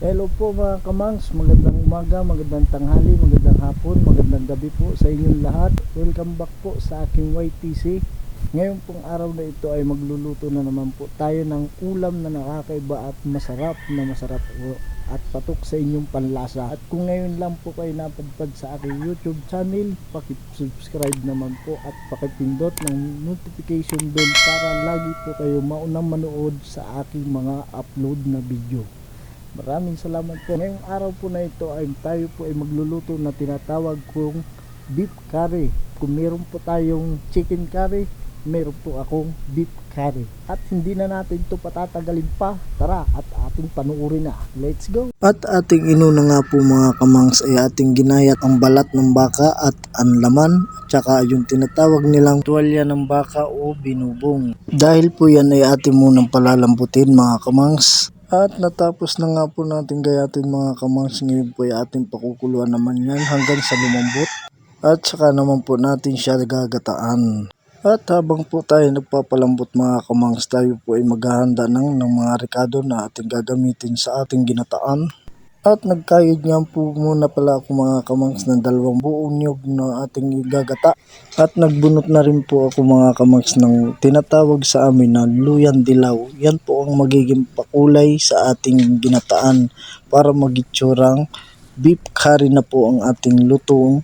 Hello po mga kamangs, magandang umaga, magandang tanghali, magandang hapon, magandang gabi po sa inyong lahat. Welcome back po sa aking YTC. Ngayon pong araw na ito ay magluluto na naman po tayo ng ulam na nakakaiba at masarap po at patok sa inyong panlasa. At kung ngayon lang po kayo napadpad sa aking YouTube channel, pakisubscribe naman po at pakipindot ng notification bell para lagi po kayo maunang manood sa aking mga upload na video. Maraming salamat po. Ngayong araw po na ito ay tayo po ay magluluto na tinatawag kong beef curry. Kung meron po tayong chicken curry, meron po akong beef curry. At hindi na natin ito patatagalin pa. Tara at ating panuorin na. Let's go! At ating inuna nga po mga kamangs ay ating ginayat ang balat ng baka at ang laman. Tsaka yung tinatawag nilang tuwalya ng baka o binubong. Dahil po yan ay ating munang palalambutin mga kamangs. At natapos na nga po natin gayatin mga kamangs, ngayon po ay ating pakukuluan naman yan hanggang sa lumambot. At saka naman po natin siya gagataan. At habang po tayo nagpapalambot mga kamangs, tayo po ay maghahanda ng mga rekado na ating gagamitin sa ating ginataan. At nagkayod nga po muna pala ako mga kamangs ng 2 buong niyog na ating igagata. At nagbunot na rin po ako mga kamangs ng tinatawag sa amin na luyan dilaw. Yan po ang magiging pakulay sa ating ginataan para magitsurang beef curry na po ang ating lutong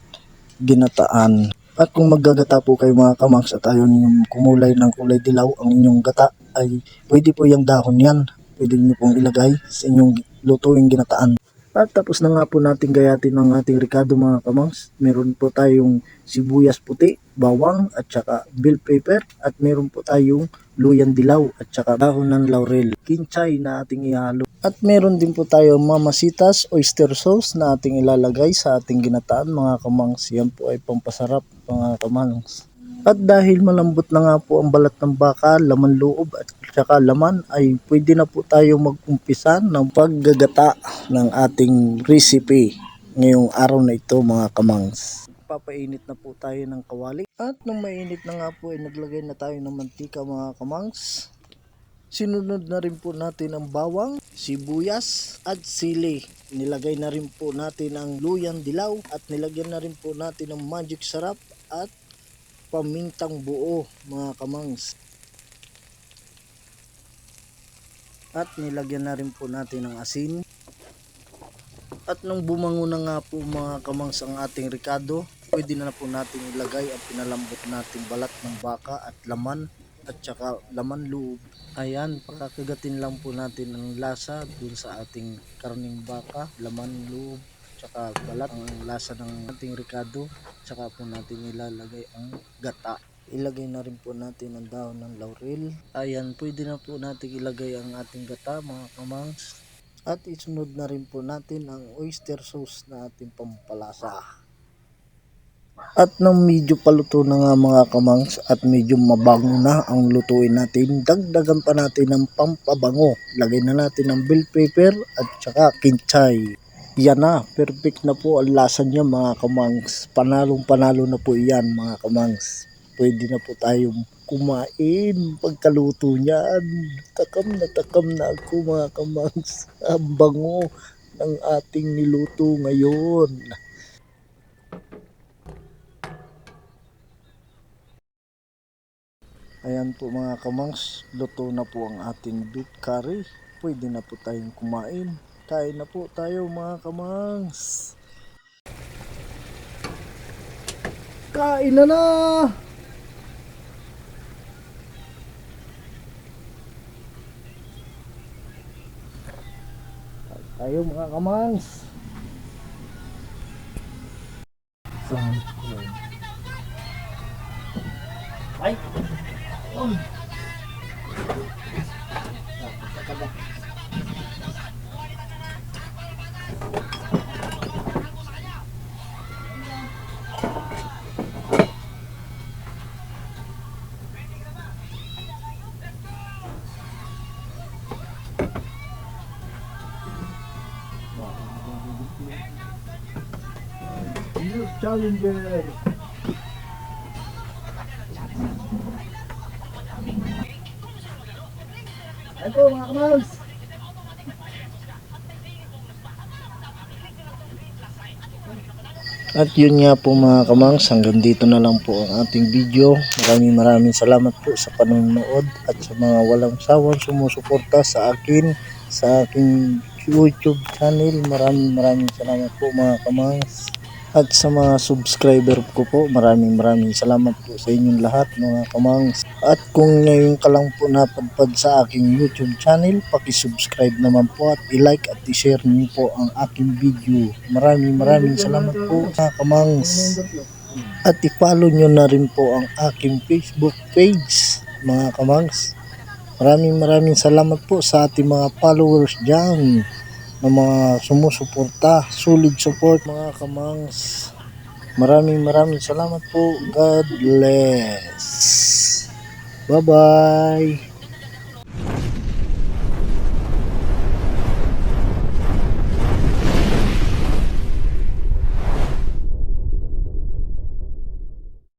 ginataan. At kung maggagata po kayo mga kamangs at ayaw ninyong kumulay ng kulay dilaw ang inyong gata, ay pwede po yung dahon yan. Pwede nyo pong ilagay sa inyong lutuing ginataan. At tapos na nga po natin gayatin ang ating rekado mga kamangs. Meron po tayong sibuyas puti, bawang at saka bell pepper. At meron po tayong luyan dilaw at saka dahon ng laurel. Kinchay na ating ihalo. At meron din po tayong mamasitas oyster sauce na ating ilalagay sa ating ginataan mga kamangs. Yan po ay pampasarap mga kamangs. At dahil malambot na nga po ang balat ng baka, laman loob at saka laman, ay pwede na po tayo mag-umpisa ng paggagata ng ating recipe ngayong araw na ito mga kamangs. Papainit na po tayo ng kawali at nung mainit na nga po ay naglagay na tayo ng mantika mga kamangs. Sinunod na rin po natin ang bawang, sibuyas at sili. Nilagay na rin po natin ang luyang dilaw at nilagyan na rin po natin ang magic sarap at pamintang buo mga kamangs. At nilagyan na rin po natin ng asin. At nung bumango na nga po mga kamangs ang ating rekado, pwede na po natin ilagay ang pinalambot natin balat ng baka at laman at saka laman loob. Ayan, pakakagatin lang po natin ang lasa dun sa ating karning baka, laman loob, tsaka balat, ang lasa ng ating rekado. Tsaka po natin ilalagay ang gata. Ilagay na rin po natin ang dahon ng laurel. Ayan, pwede na po natin ilagay ang ating gata mga kamangs. At isunod na rin po natin ang oyster sauce na ating pampalasa. At nang medyo paluto na nga mga kamangs at medyo mabango na ang lutuin natin, dagdagan pa natin ng pampabango. Lagay na natin ang bell pepper at saka kinchay. Yan na, perfect na po ang lasa niya mga kamangs. Panalong panalo na po yan mga kamangs. Pwede na po tayong kumain pagkaluto niyan. Takam na ako mga kamangs. Ang bango ng ating niluto ngayon. Ayan po mga kamangs, luto na po ang ating beef curry. Pwede na po tayong kumain. Kain na po tayo mga kamangs. Kain na na! Tayo mga kamangs. Ay! Oh. Challenger. Ito mga kamangs. At yun nga po mga kamangs, hanggang dito na lang po ang ating video. Maraming salamat po sa panonood at sa mga walang sawang sumusuporta sa akin, sa aking YouTube channel. Maraming salamat po mga kamangs. At sa mga subscriber ko po, maraming salamat po sa inyong lahat mga kamangs. At kung ngayon ka lang po napadpad sa aking YouTube channel, paki-subscribe naman po at i-like at i-share niyo po ang aking video. Maraming salamat po mga kamangs. At i-follow nyo na rin po ang aking Facebook page mga kamangs. Maraming salamat po sa ating mga followers dyan, ng mga sumusuporta, solid support mga kamangs. Maraming salamat po. God bless. Bye bye.